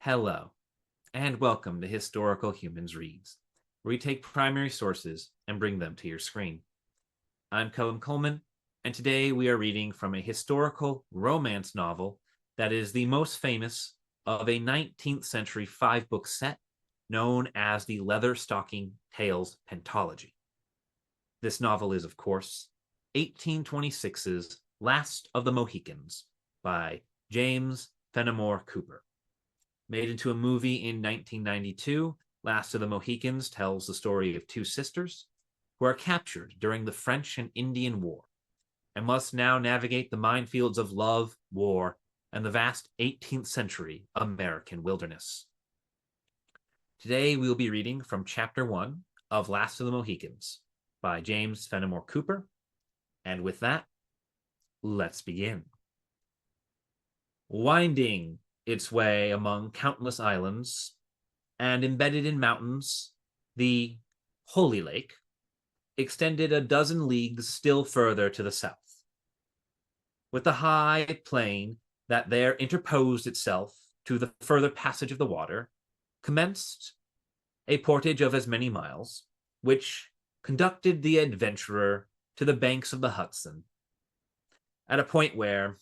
Hello, and welcome to Historical Humans Reads, where we take primary sources and bring them to your screen. I'm Cullen Coleman, and today we are reading from a historical romance novel that is the most famous of a 19th century five-book set known as the Leatherstocking Tales Pentology. This novel is, of course, 1826's Last of the Mohicans by James Fenimore Cooper. Made into a movie in 1992, Last of the Mohicans tells the story of two sisters who are captured during the French and Indian War and must now navigate the minefields of love, war, and the vast 18th century American wilderness. Today we will be reading from Chapter 1 of Last of the Mohicans by James Fenimore Cooper, and with that, let's begin. Winding its way among countless islands, and embedded in mountains, the Holy Lake extended a dozen leagues still further to the south. With the high plain that there interposed itself to the further passage of the water, commenced a portage of as many miles, which conducted the adventurer to the banks of the Hudson, at a point where,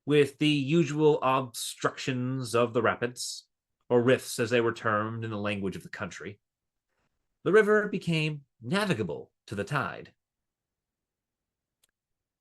with the usual obstructions of the rapids, or rifts as they were termed in the language of the country, the river became navigable to the tide.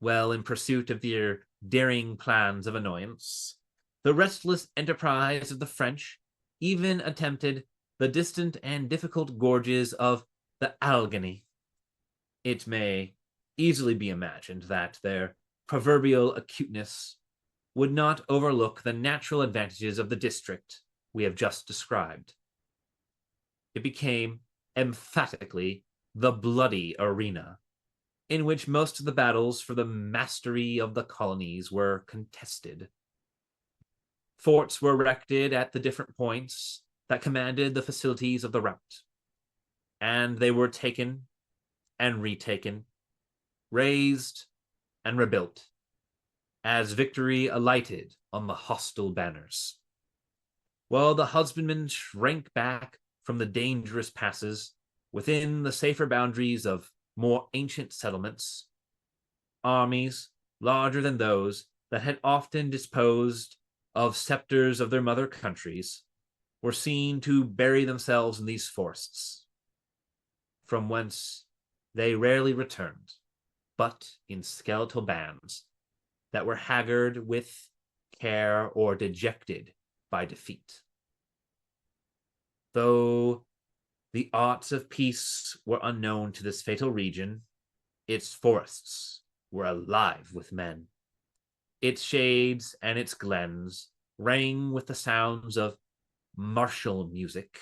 Well in pursuit of their daring plans of annoyance, the restless enterprise of the French even attempted the distant and difficult gorges of the Allegheny. It may easily be imagined that their proverbial acuteness would not overlook the natural advantages of the district we have just described. It became emphatically the bloody arena, in which most of the battles for the mastery of the colonies were contested. Forts were erected at the different points that commanded the facilities of the route, and they were taken and retaken, razed and rebuilt, as victory alighted on the hostile banners. While the husbandmen shrank back from the dangerous passes within the safer boundaries of more ancient settlements, armies larger than those that had often disposed of scepters of their mother countries were seen to bury themselves in these forests, from whence they rarely returned, but in skeletal bands that were haggard with care or dejected by defeat. Though the arts of peace were unknown to this fatal region, its forests were alive with men. Its shades and its glens rang with the sounds of martial music,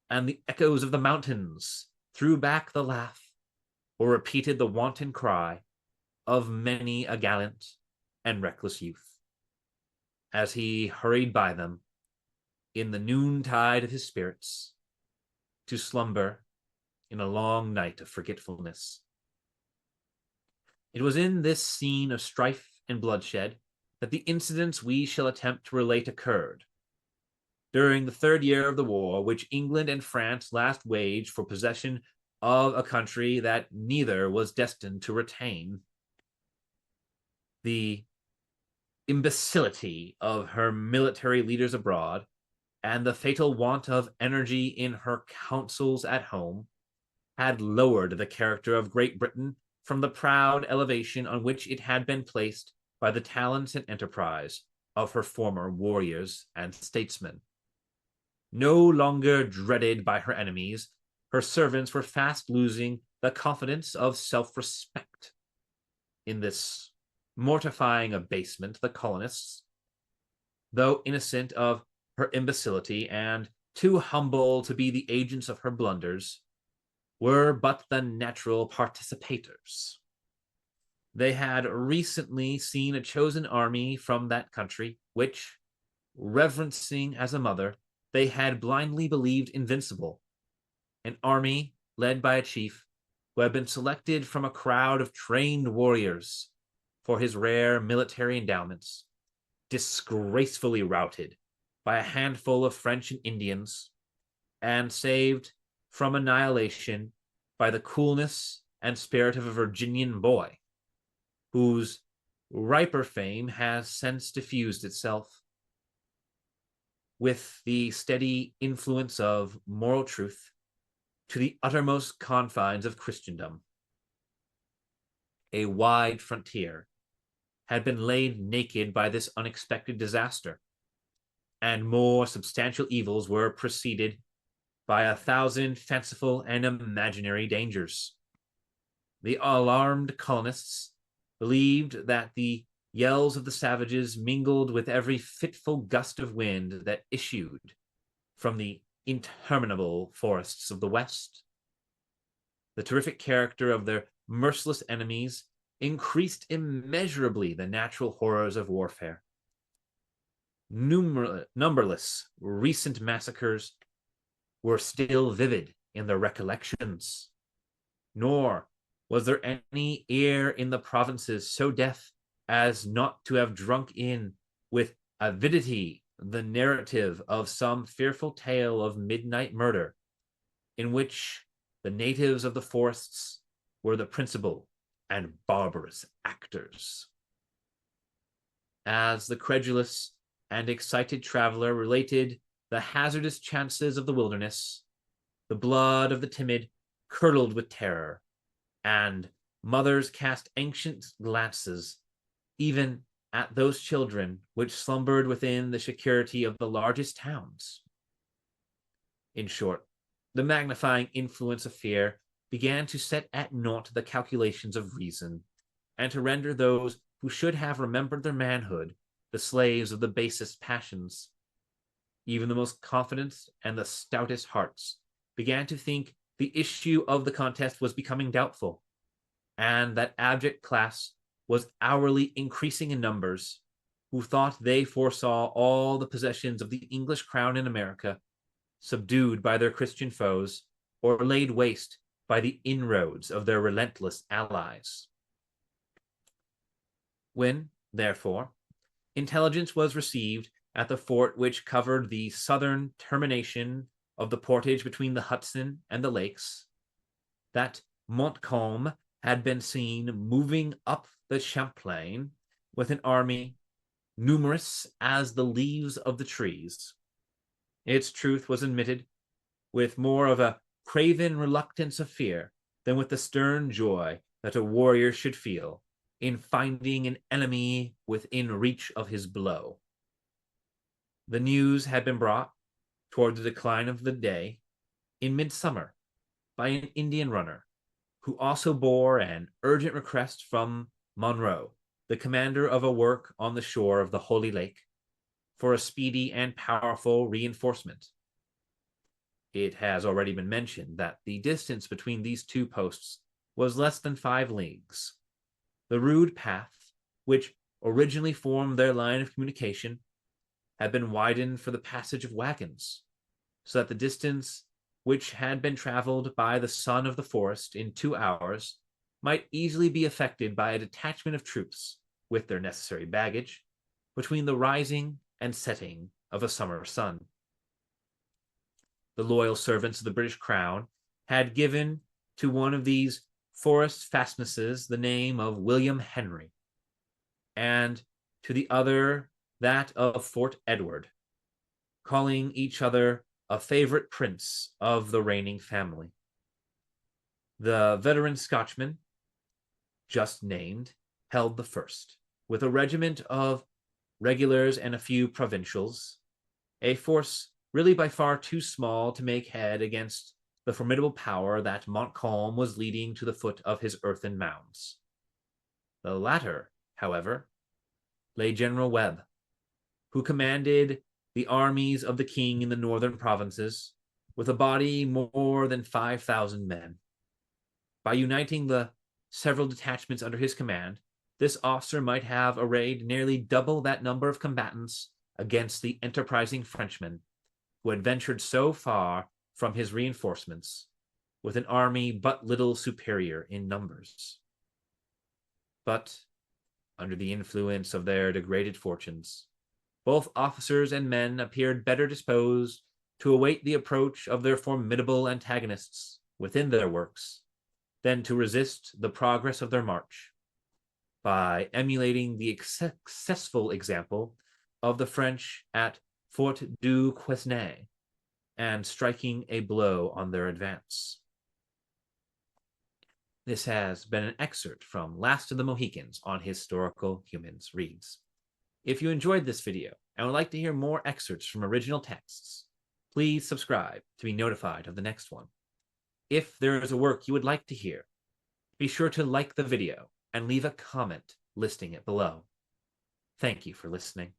and the echoes of the mountains threw back the laugh or repeated the wanton cry of many a gallant and reckless youth, as he hurried by them in the noontide of his spirits to slumber in a long night of forgetfulness. It was in this scene of strife and bloodshed that the incidents we shall attempt to relate occurred, during the third year of the war which England and France last waged for possession of a country that neither was destined to retain. The imbecility of her military leaders abroad, and the fatal want of energy in her councils at home, had lowered the character of Great Britain from the proud elevation on which it had been placed by the talents and enterprise of her former warriors and statesmen. No longer dreaded by her enemies, her servants were fast losing the confidence of self-respect. In this mortifying abasement, the colonists, though innocent of her imbecility and too humble to be the agents of her blunders, were but the natural participators. They had recently seen a chosen army from that country, which, reverencing as a mother, they had blindly believed invincible. An army led by a chief who had been selected from a crowd of trained warriors for his rare military endowments, disgracefully routed by a handful of French and Indians, and saved from annihilation by the coolness and spirit of a Virginian boy, whose riper fame has since diffused itself with the steady influence of moral truth to the uttermost confines of Christendom. A wide frontier had been laid naked by this unexpected disaster, and more substantial evils were preceded by 1,000 fanciful and imaginary dangers. The alarmed colonists believed that the yells of the savages mingled with every fitful gust of wind that issued from the interminable forests of the West. The terrific character of their merciless enemies increased immeasurably the natural horrors of warfare. Numberless recent massacres were still vivid in their recollections, nor was there any ear in the provinces so deaf as not to have drunk in with avidity the narrative of some fearful tale of midnight murder, in which the natives of the forests were the principal and barbarous actors. As the credulous and excited traveler related the hazardous chances of the wilderness, the blood of the timid curdled with terror, and mothers cast anxious glances even at those children which slumbered within the security of the largest towns. In short, the magnifying influence of fear began to set at naught the calculations of reason, and to render those who should have remembered their manhood the slaves of the basest passions. Even the most confident and the stoutest hearts began to think the issue of the contest was becoming doubtful, and that abject class was hourly increasing in numbers, who thought they foresaw all the possessions of the English crown in America subdued by their Christian foes, or laid waste by the inroads of their relentless allies. When, therefore, intelligence was received at the fort which covered the southern termination of the portage between the Hudson and the lakes, that Montcalm had been seen moving up the Champlain with an army numerous as the leaves of the trees, its truth was admitted with more of a craven reluctance of fear than with the stern joy that a warrior should feel in finding an enemy within reach of his blow. The news had been brought, toward the decline of the day, in midsummer, by an Indian runner, who also bore an urgent request from Monroe, the commander of a work on the shore of the Holy Lake, for a speedy and powerful reinforcement. It has already been mentioned that the distance between these two posts was less than 5 leagues. The rude path, which originally formed their line of communication, had been widened for the passage of wagons, so that the distance which had been traveled by the son of the forest in 2 hours might easily be effected by a detachment of troops, with their necessary baggage, between the rising and setting of a summer sun. The loyal servants of the British Crown had given to one of these forest fastnesses the name of William Henry, and to the other that of Fort Edward, calling each other a favorite prince of the reigning family. The veteran Scotchman, just named, held the first, with a regiment of regulars and a few provincials, a force really by far too small to make head against the formidable power that Montcalm was leading to the foot of his earthen mounds. The latter, however, lay General Webb, who commanded the armies of the king in the northern provinces, with a body more than 5,000 men. By uniting the several detachments under his command, this officer might have arrayed nearly double that number of combatants against the enterprising Frenchman, who had ventured so far from his reinforcements, with an army but little superior in numbers. But, under the influence of their degraded fortunes, Both officers and men appeared better disposed to await the approach of their formidable antagonists within their works than to resist the progress of their march. By emulating the successful example of the French at Fort du Quesnay and striking a blow on their advance. This has been an excerpt from Last of the Mohicans on Historical Humans Reads. If you enjoyed this video and would like to hear more excerpts from original texts, please subscribe to be notified of the next one. If there is a work you would like to hear, be sure to like the video and leave a comment listing it below. Thank you for listening.